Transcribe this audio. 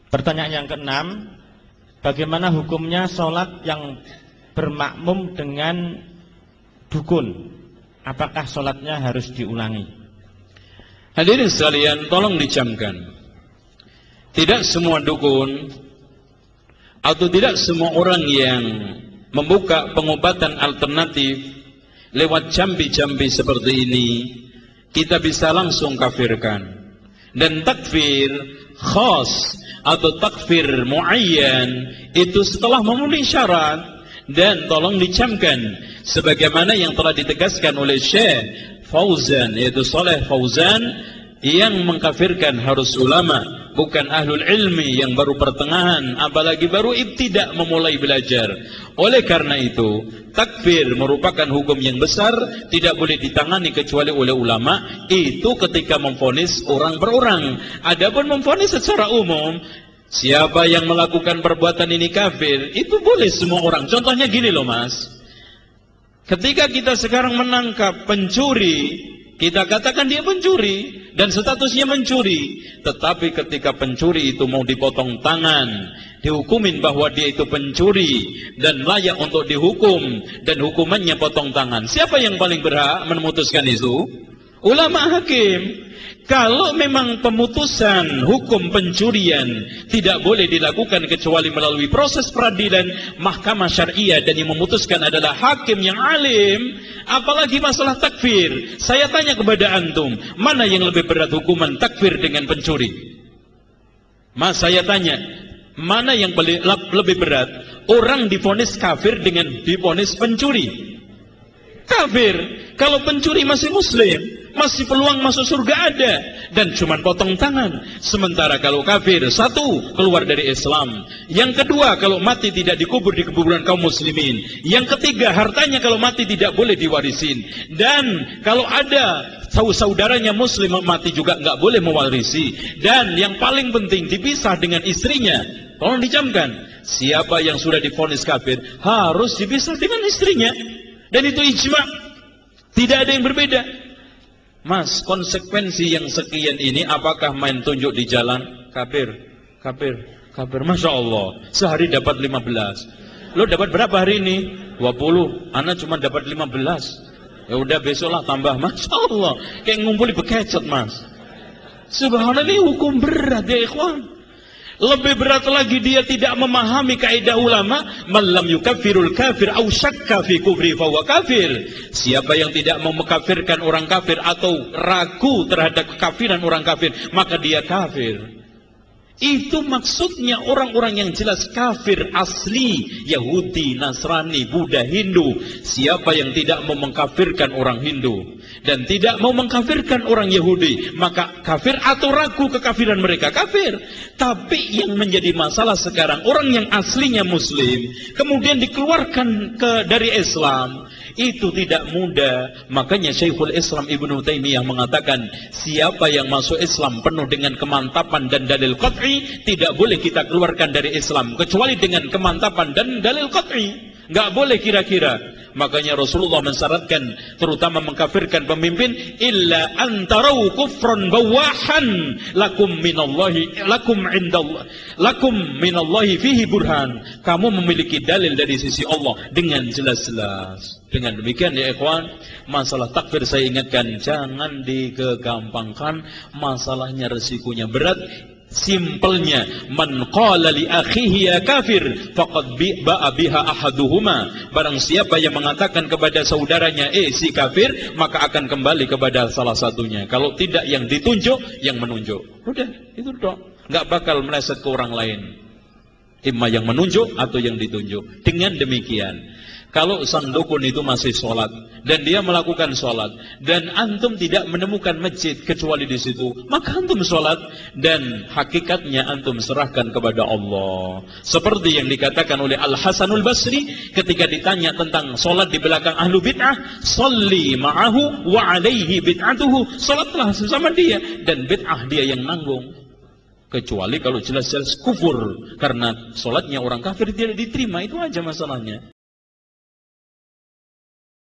Pertanyaan yang keenam, bagaimana hukumnya sholat yang bermakmum dengan dukun? Apakah sholatnya harus diulangi? Hadirin sekalian, tolong dicamkan. Tidak semua dukun atau tidak semua orang yang membuka pengobatan alternatif lewat jambi-jambi seperti ini kita bisa langsung kafirkan. Dan takfir khas atau takfir muayyan itu setelah memenuhi syarat. Dan tolong dicamkan sebagaimana yang telah ditegaskan oleh Syekh Fauzan, yaitu Saleh Fauzan, yang mengkafirkan harus ulama, bukan ahlul ilmi yang baru pertengahan, apalagi baru ibtidak memulai belajar. Oleh karena itu, takfir merupakan hukum yang besar, tidak boleh ditangani kecuali oleh ulama. Itu ketika memvonis orang per orang. Adapun memvonis secara umum, siapa yang melakukan perbuatan ini kafir, itu boleh semua orang. Contohnya gini loh mas, ketika kita sekarang menangkap pencuri, kita katakan dia pencuri dan statusnya mencuri. Tetapi ketika pencuri itu mau dipotong tangan, dihukumin bahwa dia itu pencuri dan layak untuk dihukum, dan hukumannya potong tangan, siapa yang paling berhak memutuskan itu? Ulama hakim. Kalau memang pemutusan hukum pencurian tidak boleh dilakukan kecuali melalui proses peradilan mahkamah syariah, dan yang memutuskan adalah hakim yang alim, apalagi masalah takfir. Saya tanya kepada antum, mana yang lebih berat hukuman takfir dengan pencuri? Mas, saya tanya, mana yang lebih berat? Orang divonis kafir dengan divonis pencuri? Kafir. Kalau pencuri masih muslim, masih peluang masuk surga ada, dan cuman potong tangan. Sementara kalau kafir, satu, keluar dari Islam. Yang kedua, kalau mati tidak dikubur di kuburan kaum muslimin. Yang ketiga, hartanya kalau mati tidak boleh diwarisin. Dan kalau ada saudaranya muslim mati juga nggak boleh mewarisi. Dan yang paling penting, dipisah dengan istrinya. Tolong dicamkan, siapa yang sudah divonis kafir harus dipisah dengan istrinya. Dan itu ijma', tidak ada yang berbeda. Mas, konsekuensi yang sekian ini apakah main tunjuk di jalan? Kafir, kafir, kafir. Masya Allah, sehari dapat 15. Lo dapat berapa hari ini? 20. Ana cuma dapat 15. Ya udah besoklah tambah. Masya Allah, kayak ngumpuli bekecot mas. Subhanallah, ini hukum berat ya ikhwan. Lebih berat lagi, dia tidak memahami kaidah ulama, man lam yukaffirul kafir aw syakka fi kufri fa huwa kafir. Siapa yang tidak mau mengkafirkan orang kafir atau ragu terhadap kekafiran orang kafir, maka dia kafir. Itu maksudnya orang-orang yang jelas kafir asli, Yahudi, Nasrani, Buddha, Hindu. Siapa yang tidak mau mengkafirkan orang Hindu dan tidak mau mengkafirkan orang Yahudi, maka kafir atau ragu kekafiran mereka, kafir. Tapi yang menjadi masalah sekarang, orang yang aslinya muslim kemudian dikeluarkan dari Islam, itu tidak mudah. Makanya Syekhul Islam Ibnu Taimiyah mengatakan, siapa yang masuk Islam penuh dengan kemantapan dan dalil qat'i, tidak boleh kita keluarkan dari Islam kecuali dengan kemantapan dan dalil qat'i. Nggak boleh kira-kira. Makanya Rasulullah mensyaratkan, terutama mengkafirkan pemimpin, illa antarau kufran bawahan lakum minallahi fihi burhan. Kamu memiliki dalil dari sisi Allah dengan jelas-jelas. Dengan demikian ya ikhwan, masalah takfir saya ingatkan, jangan digampangkan. Masalahnya resikonya berat. Simpelnya, man qala li akhihi ya kafir faqad ba'a biha ahaduhuma. Barang siapa yang mengatakan kepada saudaranya si kafir, maka akan kembali kepada salah satunya. Kalau tidak yang ditunjuk, yang menunjuk. Udah, itu dong. Enggak bakal meleset ke orang lain. Imma yang menunjuk atau yang ditunjuk. Dengan demikian, kalau sang dukun itu masih sholat dan dia melakukan sholat dan antum tidak menemukan masjid kecuali di situ, maka antum sholat dan hakikatnya antum serahkan kepada Allah. Seperti yang dikatakan oleh Al Hasanul Basri ketika ditanya tentang sholat di belakang ahlu bid'ah, sholli ma'ahu wa alaihi bid'atuhu. Sholatlah bersama dia dan bid'ah dia yang nanggung. Kecuali kalau jelas-jelas kufur, karena sholatnya orang kafir tidak diterima, itu aja masalahnya.